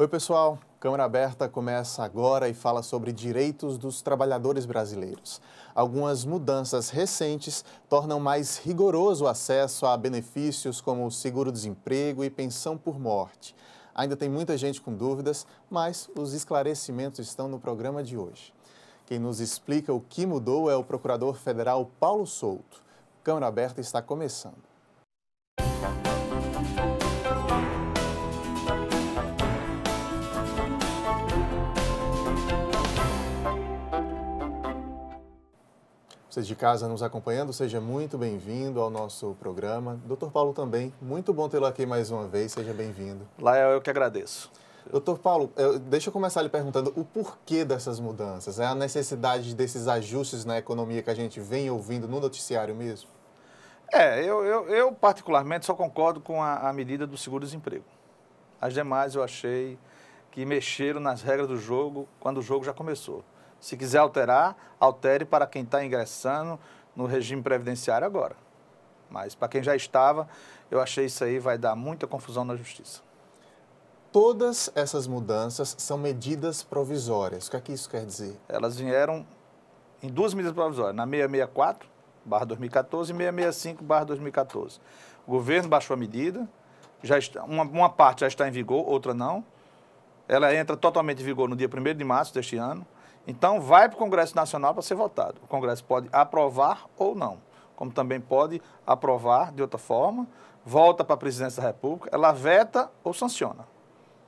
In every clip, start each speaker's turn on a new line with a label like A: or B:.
A: Oi, pessoal. Câmara Aberta começa agora e fala sobre direitos dos trabalhadores brasileiros. Algumas mudanças recentes tornam mais rigoroso o acesso a benefícios como o seguro-desemprego e pensão por morte. Ainda tem muita gente com dúvidas, mas os esclarecimentos estão no programa de hoje. Quem nos explica o que mudou é o Procurador Federal Paulo Souto. Câmara Aberta está começando. Você de casa nos acompanhando, seja muito bem-vindo ao nosso programa. Doutor Paulo também, muito bom tê-lo aqui mais uma vez, seja bem-vindo.
B: Lael, eu que agradeço.
A: Doutor Paulo, deixa eu começar lhe perguntando o porquê dessas mudanças. É a necessidade desses ajustes na economia que a gente vem ouvindo no noticiário mesmo?
B: Eu particularmente só concordo com a medida do seguro-desemprego. As demais eu achei que mexeram nas regras do jogo quando o jogo já começou. Se quiser alterar, altere para quem está ingressando no regime previdenciário agora. Mas para quem já estava, eu achei isso aí vai dar muita confusão na justiça.
A: Todas essas mudanças são medidas provisórias. O que é que isso quer dizer?
B: Elas vieram em duas medidas provisórias, na 664/2014 e 665/2014. O governo baixou a medida, uma parte já está em vigor, outra não. Ela entra totalmente em vigor no dia 1º de março deste ano. Então, vai para o Congresso Nacional para ser votado. O Congresso pode aprovar ou não, como também pode aprovar de outra forma, volta para a Presidência da República, ela veta ou sanciona.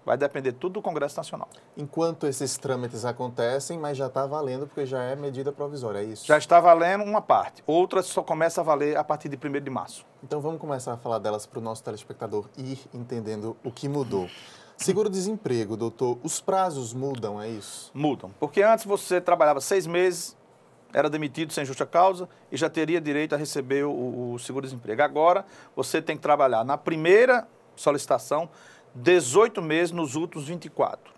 B: Vai depender tudo do Congresso Nacional.
A: Enquanto esses trâmites acontecem, mas já está valendo porque já é medida provisória, é isso?
B: Já está valendo uma parte, outra só começa a valer a partir de 1º de março.
A: Então, vamos começar a falar delas para o nosso telespectador ir entendendo o que mudou. Seguro-desemprego, doutor, os prazos mudam, é isso?
B: Mudam, porque antes você trabalhava 6 meses, era demitido sem justa causa e já teria direito a receber o seguro-desemprego. Agora, você tem que trabalhar na primeira solicitação 18 meses nos últimos 24.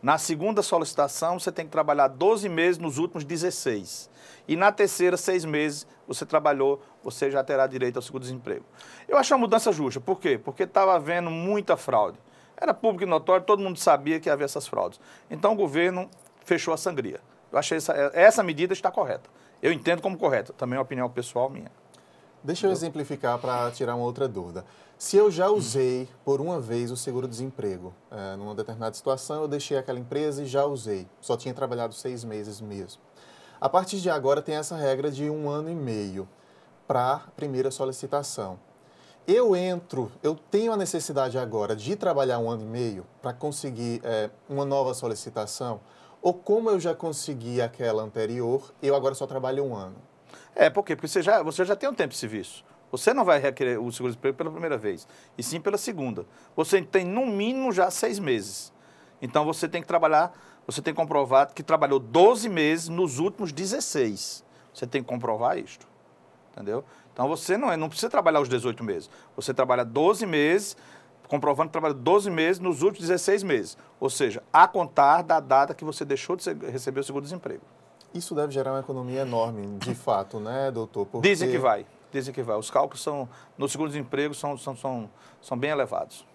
B: Na segunda solicitação, você tem que trabalhar 12 meses nos últimos 16. E na terceira, 6 meses, você trabalhou, você já terá direito ao seguro-desemprego. Eu acho uma mudança justa. Por quê? Porque estava havendo muita fraude. Era público e notório, todo mundo sabia que havia essas fraudes. Então, o governo fechou a sangria. Eu achei essa medida está correta. Eu entendo como correta. Também é uma opinião pessoal minha.
A: Deixa eu exemplificar para tirar uma outra dúvida. Se eu já usei por uma vez o seguro-desemprego, numa determinada situação, eu deixei aquela empresa e já usei. Só tinha trabalhado 6 meses mesmo. A partir de agora tem essa regra de 1 ano e meio para a primeira solicitação. Eu tenho a necessidade agora de trabalhar 1 ano e meio para conseguir uma nova solicitação, ou como eu já consegui aquela anterior, eu agora só trabalho 1 ano?
B: Por quê? Porque você já tem um tempo de serviço. Você não vai requerer o seguro-desemprego pela primeira vez, e sim pela segunda. Você tem, no mínimo, já 6 meses. Então, você tem que trabalhar, você tem que comprovar que trabalhou 12 meses nos últimos 16. Você tem que comprovar isto, entendeu? Então, você não precisa trabalhar os 18 meses. Você trabalha 12 meses, comprovando que trabalha 12 meses nos últimos 16 meses. Ou seja, a contar da data que você deixou de receber o seguro-desemprego.
A: Isso deve gerar uma economia enorme, de fato, né, doutor? Porque...
B: Dizem que vai. Os cálculos no seguro-desemprego são bem elevados.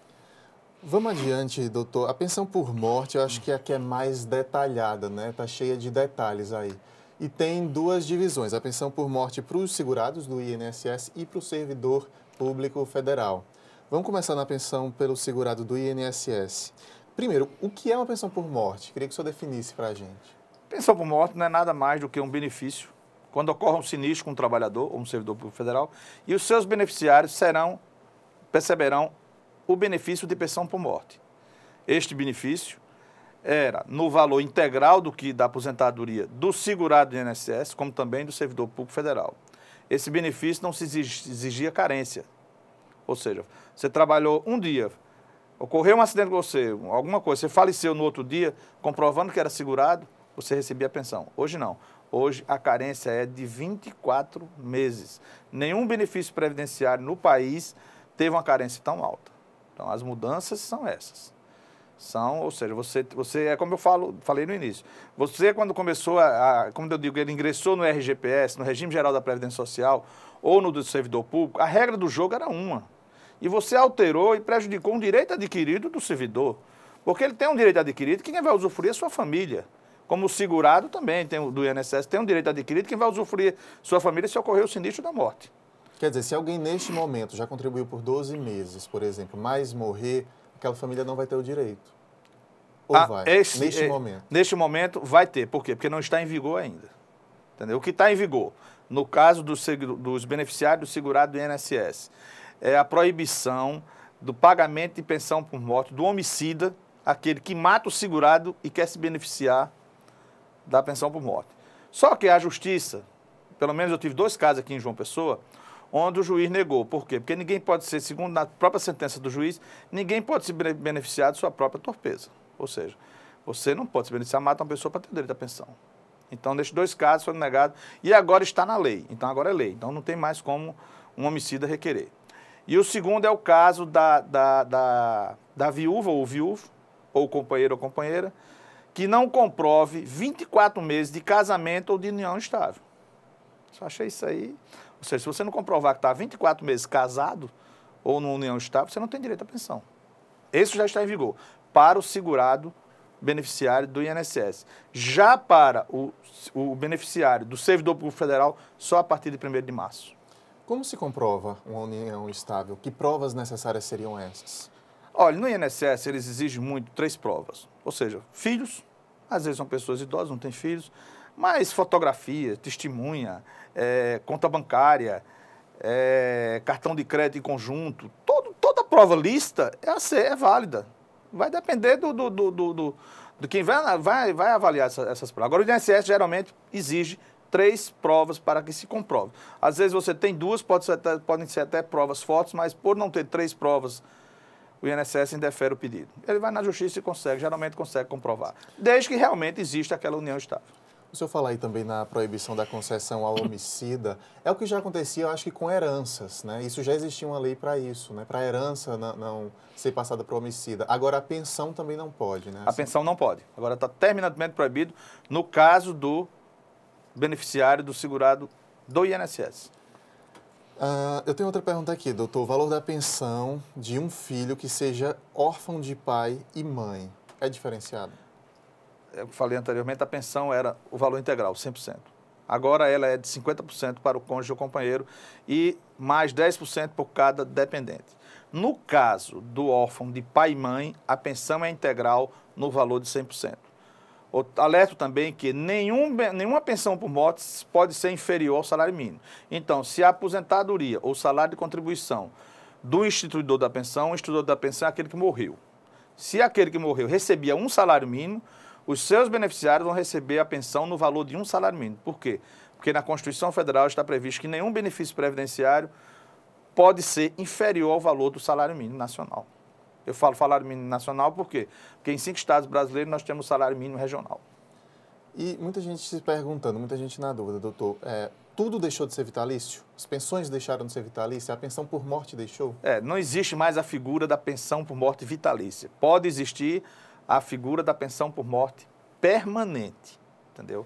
A: Vamos adiante, doutor. A pensão por morte, eu acho que é a que é mais detalhada, né? Está cheia de detalhes aí. E tem 2 divisões, a pensão por morte para os segurados do INSS e para o servidor público federal. Vamos começar na pensão pelo segurado do INSS. Primeiro, o que é uma pensão por morte? Queria que o senhor definisse para a gente.
B: Pensão por morte não é nada mais do que um benefício quando ocorre um sinistro com um trabalhador ou um servidor público federal e os seus beneficiários perceberão o benefício de pensão por morte. Este benefício era no valor integral da aposentadoria do segurado do INSS, como também do servidor público federal. Esse benefício não se exigia carência. Ou seja, você trabalhou um dia, ocorreu um acidente com você, alguma coisa, você faleceu no outro dia, comprovando que era segurado, você recebia a pensão. Hoje não. Hoje a carência é de 24 meses. Nenhum benefício previdenciário no país teve uma carência tão alta. Então, as mudanças são essas. Ou seja, você é como eu falei no início. Você, quando começou como eu digo, ele ingressou no RGPS, no Regime Geral da Previdência Social, ou no do servidor público, a regra do jogo era uma. E você alterou e prejudicou um direito adquirido do servidor. Porque ele tem um direito adquirido, quem vai usufruir é a sua família. Como o segurado também, do INSS, tem um direito adquirido, quem vai usufruir sua família se ocorrer o sinistro da morte.
A: Quer dizer, se alguém neste momento já contribuiu por 12 meses, por exemplo, mas morrer, aquela família não vai ter o direito. Ou vai? Neste momento?
B: Neste momento vai ter. Por quê? Porque não está em vigor ainda. Entendeu? O que está em vigor, no caso dos beneficiários do segurado do INSS, é a proibição do pagamento de pensão por morte do homicida, aquele que mata o segurado e quer se beneficiar da pensão por morte. Só que a justiça, pelo menos eu tive 2 casos aqui em João Pessoa, onde o juiz negou. Por quê? Porque ninguém pode ser, segundo a própria sentença do juiz, ninguém pode se beneficiar de sua própria torpeza. Ou seja, você não pode se beneficiar, mata uma pessoa para ter o direito à pensão. Então, nesses 2 casos foi negado e agora está na lei. Então, agora é lei. Então, não tem mais como um homicida requerer. E o segundo é o caso da viúva ou viúvo, ou companheiro ou companheira, que não comprove 24 meses de casamento ou de união estável. Eu achei isso aí. Ou seja, se você não comprovar que está 24 meses casado ou numa união estável, você não tem direito à pensão. Esse já está em vigor para o segurado beneficiário do INSS. Já para o beneficiário do servidor público federal, só a partir de 1º de março.
A: Como se comprova uma união estável? Que provas necessárias seriam essas?
B: Olha, no INSS eles exigem muito 3 provas. Ou seja, filhos, às vezes são pessoas idosas, não têm filhos, mas fotografia, testemunha, conta bancária, cartão de crédito em conjunto, toda prova lista é válida. Vai depender do quem vai avaliar essas provas. Agora, o INSS geralmente exige 3 provas para que se comprove. Às vezes você tem 2, podem ser até provas fortes, mas por não ter 3 provas, o INSS indefere o pedido. Ele vai na justiça e geralmente consegue comprovar, desde que realmente exista aquela união estável.
A: O senhor fala aí também na proibição da concessão ao homicida. É o que já acontecia, eu acho que com heranças, né? Isso já existia uma lei para isso, né? Para a herança não ser passada para o homicida. Agora, a pensão também não pode, né?
B: A pensão não pode. Agora está terminantemente proibido no caso do beneficiário do segurado do INSS.
A: Eu tenho outra pergunta aqui, doutor. O valor da pensão de um filho que seja órfão de pai e mãe é diferenciado?
B: Eu falei anteriormente, a pensão era o valor integral, 100%. Agora ela é de 50% para o cônjuge ou companheiro e mais 10% por cada dependente. No caso do órfão de pai e mãe, a pensão é integral no valor de 100%. Alerto também que nenhuma pensão por morte pode ser inferior ao salário mínimo. Então, se a aposentadoria ou salário de contribuição do instituidor da pensão, o instituidor da pensão é aquele que morreu. Se aquele que morreu recebia um salário mínimo, os seus beneficiários vão receber a pensão no valor de um salário mínimo. Por quê? Porque na Constituição Federal está previsto que nenhum benefício previdenciário pode ser inferior ao valor do salário mínimo nacional. Eu falo salário mínimo nacional por quê? Porque em 5 estados brasileiros nós temos salário mínimo regional.
A: E muita gente se perguntando, muita gente na dúvida, doutor, tudo deixou de ser vitalício? As pensões deixaram de ser vitalícias? A pensão por morte deixou?
B: Não existe mais a figura da pensão por morte vitalícia. Pode existir a figura da pensão por morte permanente, entendeu?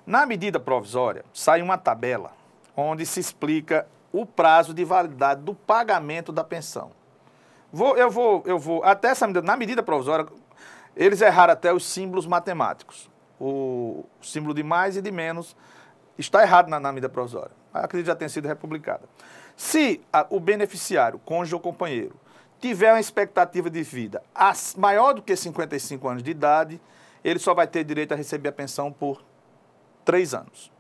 B: Na medida provisória, sai uma tabela onde se explica o prazo de validade do pagamento da pensão. Eu vou até essa medida, na medida provisória, eles erraram até os símbolos matemáticos. O símbolo de mais e de menos está errado na medida provisória. Acredito que já tenha sido republicada. Se o beneficiário, cônjuge ou companheiro, tiver uma expectativa de vida maior do que 55 anos de idade, ele só vai ter direito a receber a pensão por 3 anos.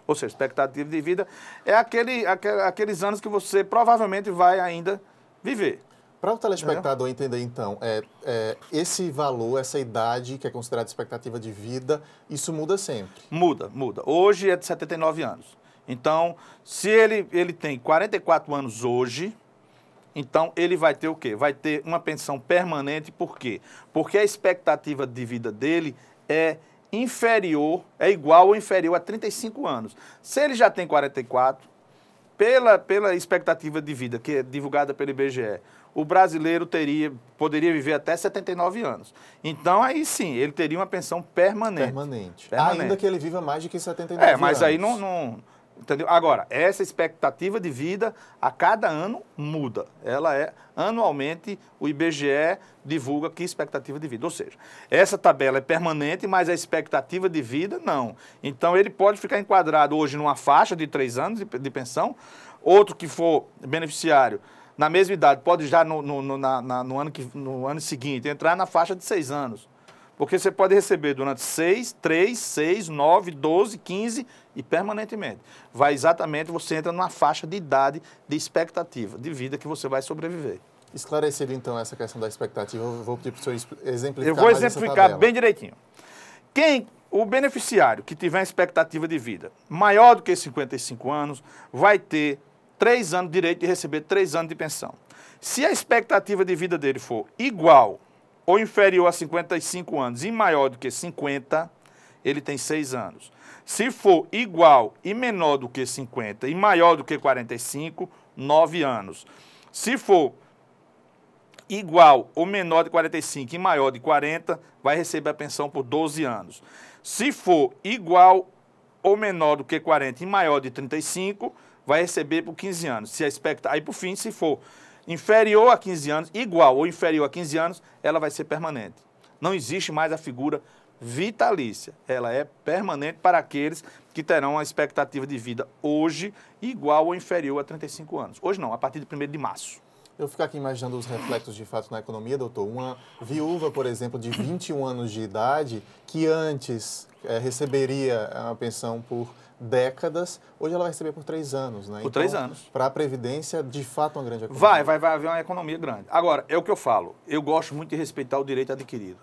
B: Ou seja, expectativa de vida é aqueles anos que você provavelmente vai ainda viver.
A: Para o telespectador entender, então, esse valor, essa idade que é considerada expectativa de vida, isso muda sempre?
B: Muda. Hoje é de 79 anos. Então, se ele tem 44 anos hoje, então ele vai ter o quê? Vai ter uma pensão permanente, por quê? Porque a expectativa de vida dele é igual ou inferior a 35 anos. Se ele já tem 44, pela expectativa de vida que é divulgada pelo IBGE, o brasileiro poderia viver até 79 anos. Então, aí sim, ele teria uma pensão permanente.
A: Ainda que ele viva mais de que 79 anos.
B: Mas aí Entendeu? Agora, essa expectativa de vida a cada ano muda. Ela é, anualmente, o IBGE divulga que expectativa de vida. Ou seja, essa tabela é permanente, mas a expectativa de vida não. Então, ele pode ficar enquadrado hoje numa faixa de 3 anos de pensão. Outro que for beneficiário, na mesma idade, pode já no ano seguinte entrar na faixa de 6 anos. Porque você pode receber durante 3, 6, 9, 12, 15 e permanentemente. Vai exatamente, você entra numa faixa de idade, de expectativa, de vida que você vai sobreviver.
A: Esclarecido, então, essa questão da expectativa, eu vou pedir para o senhor exemplificar.
B: Eu vou exemplificar bem direitinho. O beneficiário que tiver expectativa de vida maior do que 55 anos, vai ter 3 anos de direito de receber 3 anos de pensão. Se a expectativa de vida dele for igual ou inferior a 55 anos e maior do que 50, ele tem 6 anos. Se for igual e menor do que 50 e maior do que 45, 9 anos. Se for igual ou menor de 45 e maior de 40, vai receber a pensão por 12 anos. Se for igual ou menor do que 40 e maior de 35, vai receber por 15 anos. Aí, por fim, se for inferior a 15 anos, igual ou inferior a 15 anos, ela vai ser permanente. Não existe mais a figura vitalícia. Ela é permanente para aqueles que terão uma expectativa de vida hoje igual ou inferior a 35 anos. Hoje não, a partir de 1º de março.
A: Eu fico aqui imaginando os reflexos de fato na economia, doutor. Uma viúva, por exemplo, de 21 anos de idade, que antes receberia uma pensão por décadas, hoje ela vai receber por 3 anos, né?
B: Por 3 anos.
A: Para a Previdência, de fato, uma grande economia.
B: Vai haver uma economia grande. Agora, é o que eu falo, eu gosto muito de respeitar o direito adquirido.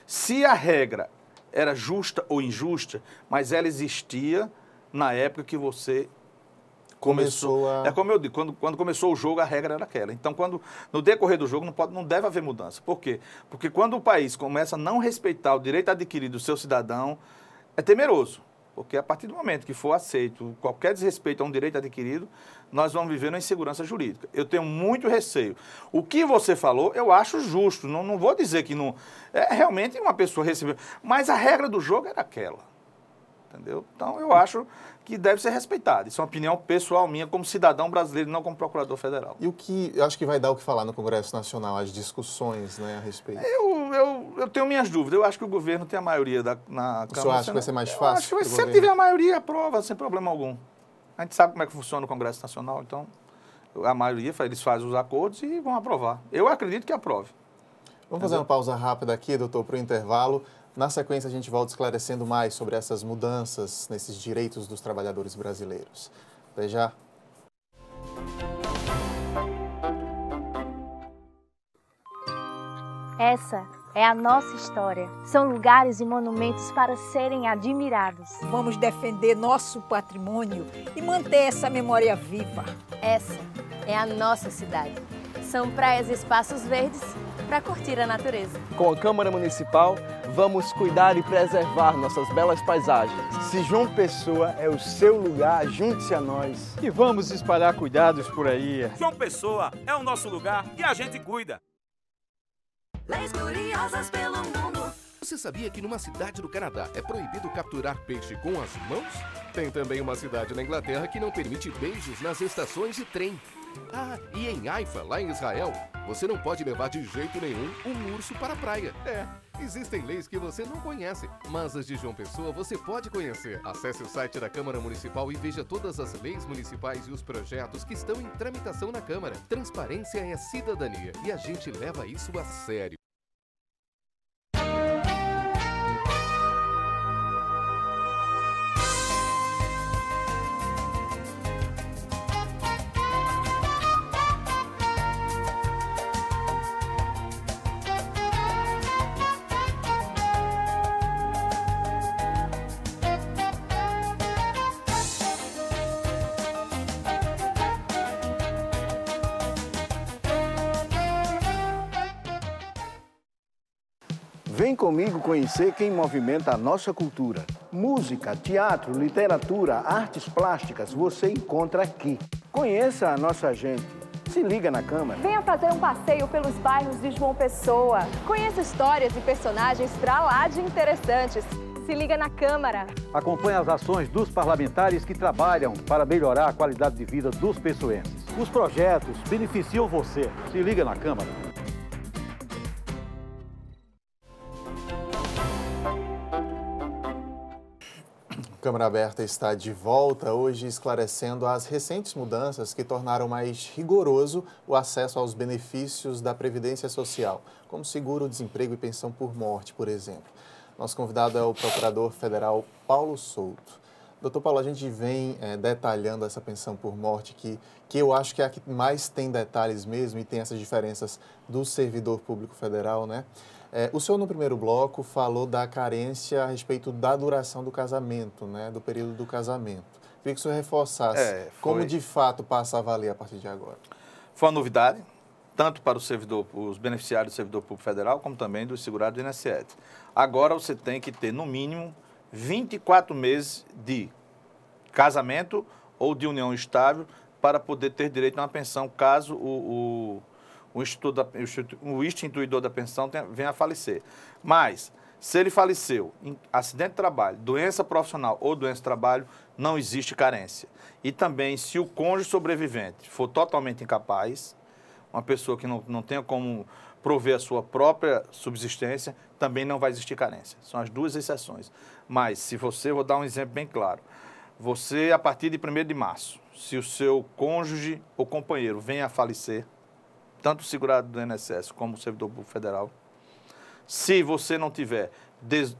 B: Se a regra era justa ou injusta, mas ela existia na época que você começou a... É como eu digo, quando começou o jogo, a regra era aquela. Então, no decorrer do jogo, não deve haver mudança. Por quê? Porque quando o país começa a não respeitar o direito adquirido do seu cidadão, é temeroso. Porque a partir do momento que for aceito qualquer desrespeito a um direito adquirido, nós vamos viver uma insegurança jurídica. Eu tenho muito receio. O que você falou, eu acho justo. Não vou dizer que não... É realmente uma pessoa recebeu. Mas a regra do jogo era aquela. Entendeu? Então, eu acho que deve ser respeitado. Isso é uma opinião pessoal minha como cidadão brasileiro, não como procurador federal.
A: E o que eu acho que vai dar o que falar no Congresso Nacional, as discussões, né, a respeito?
B: Eu tenho minhas dúvidas. Eu acho que o governo tem a maioria na Câmara.
A: O senhor acha que vai ser mais fácil?
B: Eu acho que se tiver a maioria, aprova, sem problema algum. A gente sabe como é que funciona o Congresso Nacional, então a maioria, eles fazem os acordos e vão aprovar. Eu acredito que aprove.
A: Vamos fazer uma pausa rápida aqui, doutor, para o intervalo. Na sequência, a gente volta esclarecendo mais sobre essas mudanças nesses direitos dos trabalhadores brasileiros. Até já.
C: Essa é a nossa história. São lugares e monumentos para serem admirados.
D: Vamos defender nosso patrimônio e manter essa memória viva.
E: Essa é a nossa cidade. São praias e espaços verdes para curtir a natureza.
F: Com a Câmara Municipal, vamos cuidar e preservar nossas belas paisagens.
G: Se João Pessoa é o seu lugar, junte-se a nós.
H: E vamos espalhar cuidados por aí.
I: João Pessoa é o nosso lugar e a gente cuida.
J: Leis curiosas pelo mundo.
K: Você sabia que numa cidade do Canadá é proibido capturar peixe com as mãos? Tem também uma cidade na Inglaterra que não permite beijos nas estações de trem. Ah, e em Haifa, lá em Israel, você não pode levar de jeito nenhum um urso para a praia. Existem leis que você não conhece, mas as de João Pessoa você pode conhecer. Acesse o site da Câmara Municipal e veja todas as leis municipais e os projetos que estão em tramitação na Câmara. Transparência é cidadania e a gente leva isso a sério.
G: Vem comigo conhecer quem movimenta a nossa cultura. Música, teatro, literatura, artes plásticas, você encontra aqui. Conheça a nossa gente. Se liga na Câmara.
L: Venha fazer um passeio pelos bairros de João Pessoa. Conheça histórias e personagens pra lá de interessantes.
C: Se liga na Câmara.
L: Acompanhe as ações dos parlamentares que trabalham para melhorar a qualidade de vida dos pessoenses. Os projetos beneficiam você. Se liga na Câmara.
A: Câmara Aberta está de volta, hoje esclarecendo as recentes mudanças que tornaram mais rigoroso o acesso aos benefícios da Previdência Social, como seguro-desemprego e pensão por morte, por exemplo. Nosso convidado é o Procurador Federal Paulo Souto. Doutor Paulo, a gente vem detalhando essa pensão por morte, que eu acho que é a que mais tem detalhes mesmo e tem essas diferenças do servidor público federal, né? O senhor, no primeiro bloco, falou da carência a respeito da duração do casamento, né, do período do casamento. Queria que o senhor reforçasse como, de fato, passa a valer a partir de agora.
B: Foi uma novidade, tanto para os beneficiários do servidor público federal, como também dos segurados do INSS. Agora você tem que ter, no mínimo, 24 meses de casamento ou de união estável para poder ter direito a uma pensão, caso o instituidor da pensão venha a falecer. Mas, se ele faleceu em acidente de trabalho, doença profissional ou doença de trabalho, não existe carência. E também, se o cônjuge sobrevivente for totalmente incapaz, uma pessoa que não tenha como prover a sua própria subsistência, também não vai existir carência. São as duas exceções. Mas, se você, vou dar um exemplo bem claro, você, a partir de 1º de março, se o seu cônjuge ou companheiro venha a falecer, tanto o segurado do INSS como o servidor público federal, se você não tiver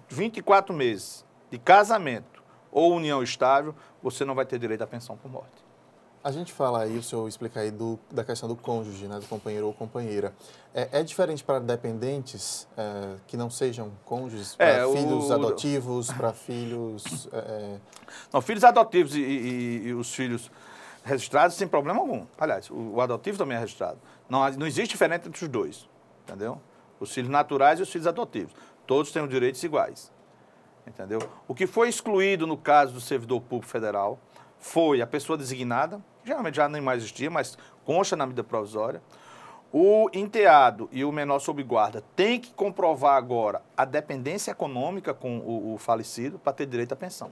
B: 24 meses de casamento ou união estável, você não vai ter direito à pensão por morte.
A: A gente fala aí, o senhor explica aí da questão do cônjuge, né, do companheiro ou companheira. É diferente para dependentes que não sejam cônjuges, para filhos adotivos, para filhos...
B: Não, filhos adotivos e os filhos registrados sem problema algum. Aliás, o adotivo também é registrado. Não existe diferença entre os dois, entendeu? Os filhos naturais e os filhos adotivos. Todos têm os direitos iguais, entendeu? O que foi excluído no caso do servidor público federal foi a pessoa designada, geralmente já nem mais existia, mas consta na medida provisória. O enteado e o menor sob guarda têm que comprovar agora a dependência econômica com o falecido para ter direito à pensão,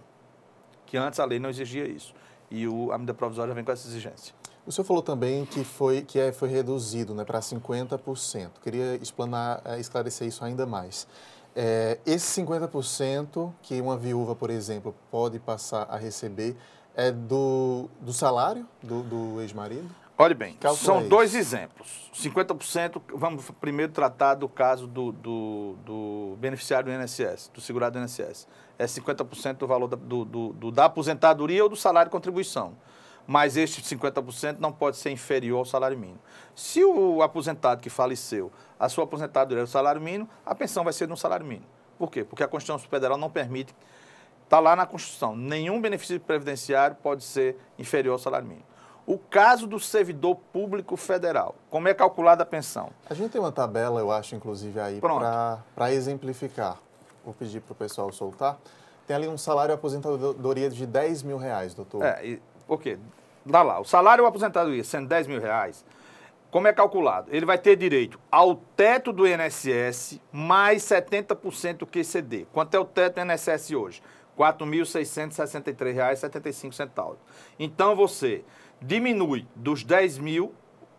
B: que antes a lei não exigia isso. E a medida provisória vem com essa exigência.
A: O senhor falou também que foi reduzido, né, para 50%. Queria esclarecer isso ainda mais. Esse 50% que uma viúva, por exemplo, pode passar a receber é do salário do ex-marido?
B: Olhe bem, são dois exemplos. 50%, vamos primeiro tratar do caso do beneficiário do INSS, do segurado do INSS. É 50% do valor da aposentadoria ou do salário de contribuição. Mas este 50% não pode ser inferior ao salário mínimo. Se o aposentado que faleceu, a sua aposentadoria é o salário mínimo, a pensão vai ser no salário mínimo. Por quê? Porque a Constituição Federal não permite, está lá na Constituição, nenhum benefício previdenciário pode ser inferior ao salário mínimo. O caso do servidor público federal, como é calculada a pensão?
A: A gente tem uma tabela, eu acho, inclusive, aí para exemplificar. Vou pedir para o pessoal soltar. Tem ali um salário de aposentadoria de R$10 mil, doutor.
B: Por quê? Dá lá, o salário ou aposentadoria sendo R$10 mil, como é calculado? Ele vai ter direito ao teto do INSS mais 70% do QCD. Quanto é o teto do INSS hoje? R$ 4.663,75. Então, você diminui dos 10 mil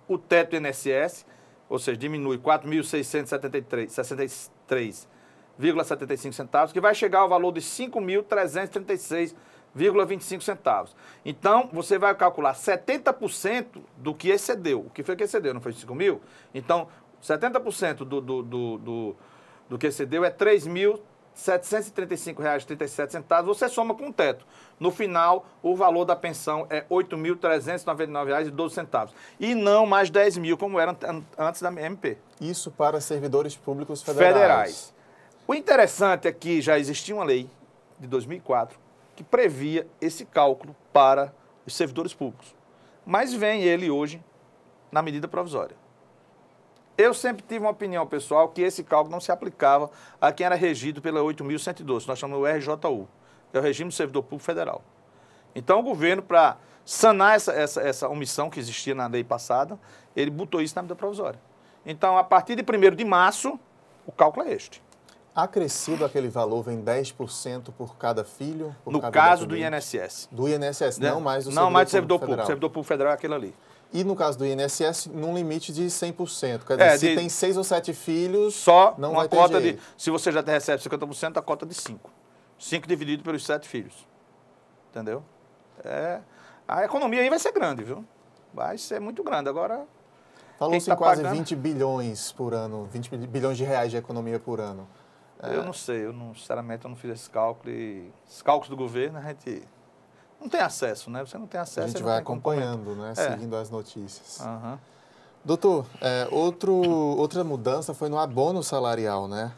B: o teto do INSS, ou seja, diminui 4.663,75 centavos, que vai chegar ao valor de 5.336,25 centavos. Então, você vai calcular 70% do que excedeu. O que foi que excedeu? Não foi 5 mil? Então, 70% do que excedeu é R$ 3.735,37. Você soma com o teto. No final, o valor da pensão é R$ 8.399,12. E não mais 10 mil, como era antes da MP.
A: Isso para servidores públicos federais.
B: O interessante é que já existia uma lei de 2004 que previa esse cálculo para os servidores públicos. Mas vem ele hoje na medida provisória. Eu sempre tive uma opinião pessoal que esse cálculo não se aplicava a quem era regido pela 8.112, nós chamamos o RJU, que é o Regime do Servidor Público Federal. Então o governo, para sanar essa omissão que existia na lei passada, ele botou isso na medida provisória. Então, a partir de 1º de março, o cálculo é este.
A: acrescido aquele valor, vem 10% por cada filho?
B: No caso do INSS.
A: Do INSS,
B: né?
A: não mais do
B: Não mais do
A: servidor
B: servidor público. O servidor público federal é aquele ali.
A: E no caso do INSS, num limite de 100%. Quer dizer, se tem 6 ou 7 filhos,
B: só
A: não
B: uma
A: vai ter
B: cota
A: jeito.
B: se você já recebe 50%, a cota de 5. 5 dividido pelos 7 filhos. Entendeu? A economia aí vai ser grande, viu? Vai ser muito grande. Agora,
A: falou-se em quase 20 bilhões por ano, 20 bilhões de reais de economia por ano.
B: Eu não sei, sinceramente, eu não fiz esse cálculo. E os cálculos do governo, a gente não tem acesso, né? Você não tem acesso.
A: A gente vai acompanhando, né? Seguindo as notícias.
B: Uhum.
A: Doutor, outra mudança foi no abono salarial, né?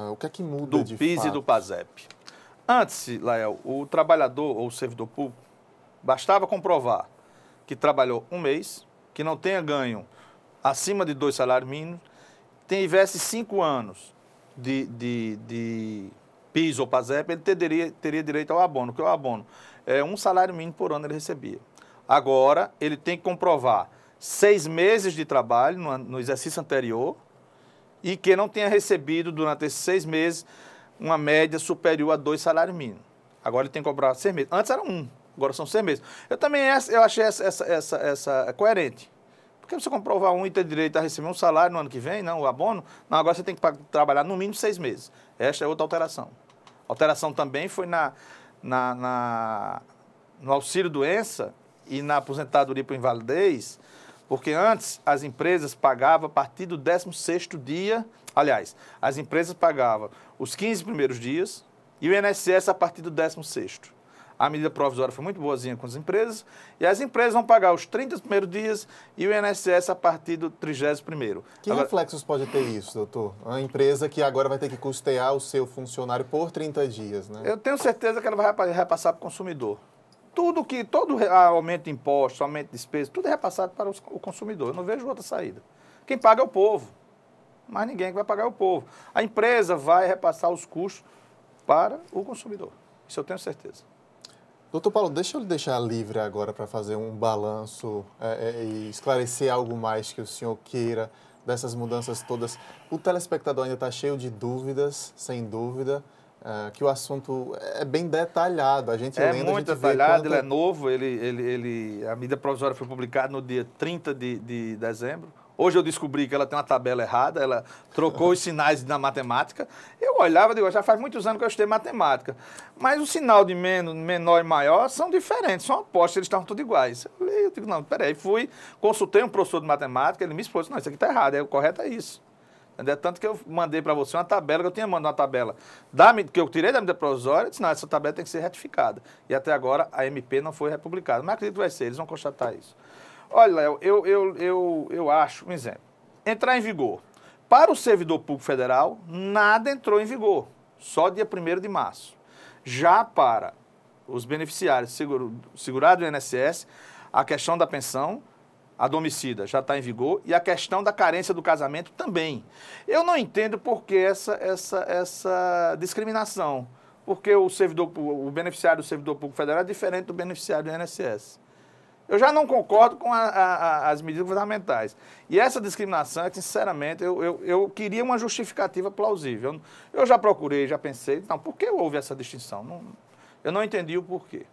A: O que é que muda de fato?
B: Do PIS e do PASEP. Antes, Lael, o trabalhador ou o servidor público, bastava comprovar que trabalhou um mês, que não tenha ganho acima de 2 salários mínimos, tivesse 5 anos de PIS ou PASEP, ele teria direito ao abono, que o abono é 1 salário mínimo por ano ele recebia. Agora, ele tem que comprovar 6 meses de trabalho no exercício anterior e que não tenha recebido durante esses 6 meses uma média superior a 2 salários mínimos. Agora ele tem que cobrar 6 meses. Antes era 1, agora são 6 meses. Eu achei essa coerente. Porque você comprovar 1 e ter direito a receber um salário no ano que vem, não, o abono, não, agora você tem que trabalhar no mínimo 6 meses. Esta é outra alteração. A alteração também foi no auxílio-doença e na aposentadoria por invalidez, porque antes as empresas pagavam a partir do 16º dia, aliás, as empresas pagavam os 15 primeiros dias e o INSS a partir do 16º. A medida provisória foi muito boazinha com as empresas e as empresas vão pagar os 30 primeiros dias e o INSS a partir do 31º.
A: Que reflexos pode ter isso, doutor? Uma empresa que agora vai ter que custear o seu funcionário por 30 dias, né?
B: Eu tenho certeza que ela vai repassar para o consumidor. Todo aumento de impostos, aumento de despesas, tudo é repassado para o consumidor. Eu não vejo outra saída. Quem paga é o povo, mas ninguém vai pagar é o povo. A empresa vai repassar os custos para o consumidor. Isso eu tenho certeza.
A: Doutor Paulo, deixa eu lhe deixar livre agora para fazer um balanço e esclarecer algo mais que o senhor queira dessas mudanças todas. O telespectador ainda está cheio de dúvidas, sem dúvida, que o assunto é bem detalhado. A gente lendo,
B: muito detalhado, ele é novo, a medida provisória foi publicada no dia 30 de dezembro. Hoje eu descobri que ela tem uma tabela errada, ela trocou os sinais na matemática. Eu olhava e digo, já faz muitos anos que eu estudei matemática. Mas o sinal de menor e maior são diferentes, são opostos, eles estavam todos iguais. Eu digo, não, peraí, consultei um professor de matemática, ele me expôs, não, isso aqui está errado, o correto é isso. Entendeu? Tanto que eu mandei para você uma tabela, que eu tinha mandado uma tabela que eu tirei da medida provisória, eu disse, não, essa tabela tem que ser retificada. E até agora a MP não foi republicada. Mas acredito que vai ser, eles vão constatar isso. Olha, Léo, eu acho, um exemplo, entrar em vigor. Para o servidor público federal, nada entrou em vigor, só dia 1º de março. Já para os beneficiários segurados do INSS, a questão da pensão, a domicília já está em vigor e a questão da carência do casamento também. Eu não entendo por que essa discriminação, porque o beneficiário do servidor público federal é diferente do beneficiário do INSS. Eu já não concordo com as medidas governamentais. E essa discriminação é que, sinceramente, eu queria uma justificativa plausível. Eu já procurei, já pensei, não, por que houve essa distinção? Eu não entendi o porquê.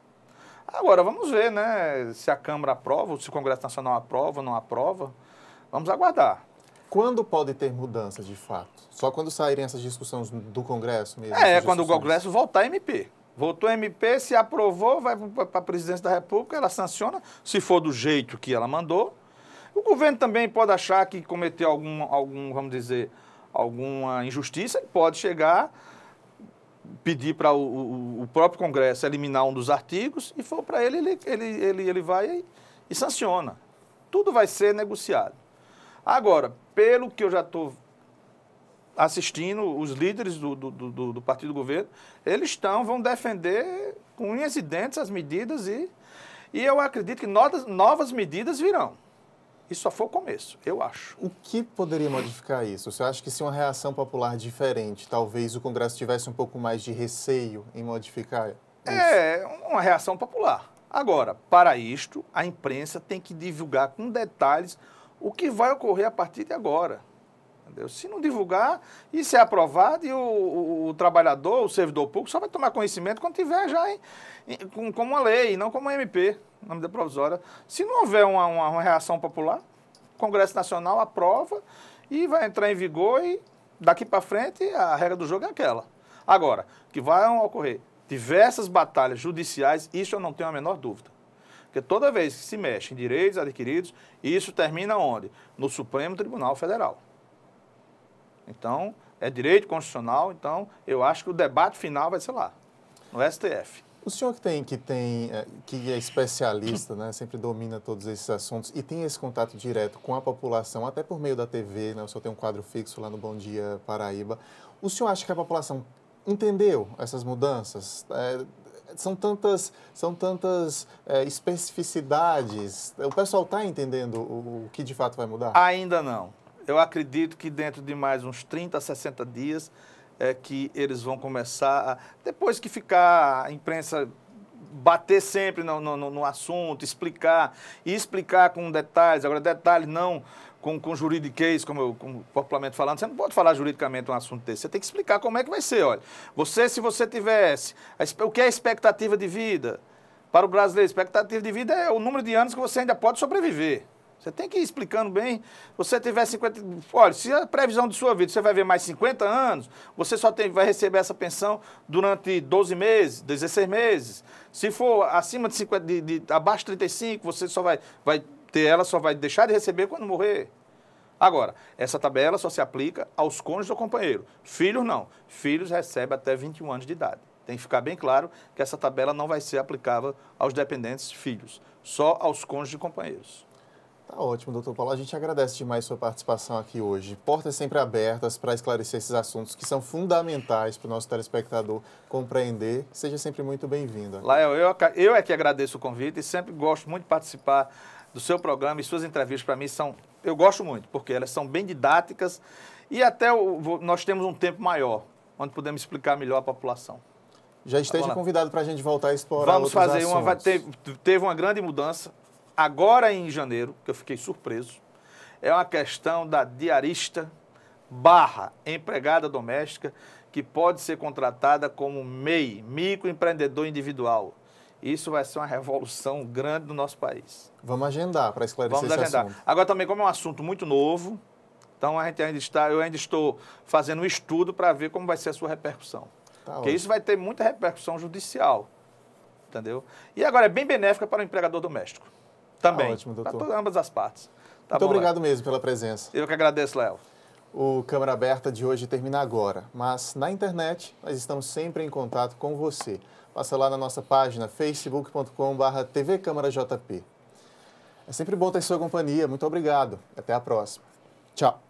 B: Agora, vamos ver, né, se a Câmara aprova, se o Congresso Nacional aprova ou não aprova. Vamos aguardar.
A: Quando pode ter mudança, de fato? Só quando saírem essas discussões do Congresso mesmo?
B: Quando o Congresso voltar a MP. Votou a MP, se aprovou, vai para a presidência da República, ela sanciona, se for do jeito que ela mandou. O governo também pode achar que cometeu vamos dizer, alguma injustiça, e pode chegar, pedir para o próprio Congresso eliminar um dos artigos, e for para ele vai e sanciona. Tudo vai ser negociado. Agora, pelo que eu já estou assistindo, os líderes do partido do governo, eles vão defender com unhas e dentes as medidas e eu acredito que novas medidas virão. Isso só foi o começo, eu acho.
A: O que poderia modificar isso? Você acha que se uma reação popular diferente, talvez o Congresso tivesse um pouco mais de receio em modificar isso?
B: É uma reação popular. Agora, para isto, a imprensa tem que divulgar com detalhes o que vai ocorrer a partir de agora. Entendeu? Se não divulgar, isso é aprovado e o trabalhador, o servidor público, só vai tomar conhecimento quando tiver já como uma lei, não como uma MP, uma medida provisória. Se não houver uma reação popular, o Congresso Nacional aprova e vai entrar em vigor e daqui para frente a regra do jogo é aquela. Agora, que vai ocorrer diversas batalhas judiciais, isso eu não tenho a menor dúvida. Porque toda vez que se mexe em direitos adquiridos, isso termina onde? No Supremo Tribunal Federal. Então, é direito constitucional, então eu acho que o debate final vai ser lá, no STF.
A: O senhor que é especialista, né, sempre domina todos esses assuntos e tem esse contato direto com a população, até por meio da TV, né, o senhor tem um quadro fixo lá no Bom Dia Paraíba. O senhor acha que a população entendeu essas mudanças? São tantas especificidades. O pessoal está entendendo o que de fato vai mudar?
B: Ainda não. Eu acredito que dentro de mais uns 30 a 60 dias que eles vão começar, depois que ficar a imprensa bater sempre no assunto, explicar com detalhes. Agora, detalhes não com juridiquês, como popularmente falando, você não pode falar juridicamente um assunto desse. Você tem que explicar como é que vai ser. Olha, se você tivesse, o que é a expectativa de vida? Para o brasileiro, expectativa de vida é o número de anos que você ainda pode sobreviver. Você tem que ir explicando bem. Se você tiver 50... Olha, se a previsão de sua vida, você vai ver mais 50 anos, você só vai receber essa pensão durante 12 meses, 16 meses. Se for acima de 50, abaixo de 35, você só vai ter ela, só vai deixar de receber quando morrer. Agora, essa tabela só se aplica aos cônjuges ou companheiro. Filhos não. Filhos recebem até 21 anos de idade. Tem que ficar bem claro que essa tabela não vai ser aplicável aos dependentes filhos, só aos cônjuges e companheiros.
A: Tá ótimo, doutor Paulo. A gente agradece demais sua participação aqui hoje. Portas sempre abertas para esclarecer esses assuntos que são fundamentais para o nosso telespectador compreender. Seja sempre muito bem-vindo.
B: Lael, eu é que agradeço o convite e sempre gosto muito de participar do seu programa e suas entrevistas para mim eu gosto muito, porque elas são bem didáticas e até nós temos um tempo maior, onde podemos explicar melhor a população.
A: Já esteja convidado para a gente voltar a explorar outros assuntos.
B: Vamos fazer teve uma grande mudança. Agora, em janeiro, que eu fiquei surpreso, é uma questão da diarista / empregada doméstica que pode ser contratada como MEI, microempreendedor individual. Isso vai ser uma revolução grande no nosso país.
A: Vamos agendar para esclarecer esse assunto.
B: Agora também, como é um assunto muito novo, então eu ainda estou fazendo um estudo para ver como vai ser a sua repercussão. Porque isso vai ter muita repercussão judicial, entendeu? E agora é bem benéfica para o empregador doméstico. Também,
A: tá ótimo, doutor.
B: Para ambas as partes.
A: Muito obrigado mesmo pela presença.
B: Eu que agradeço, Léo.
A: O Câmara Aberta de hoje termina agora, mas na internet nós estamos sempre em contato com você. Passa lá na nossa página facebook.com/tvcâmarajp. É sempre bom ter sua companhia. Muito obrigado. Até a próxima. Tchau.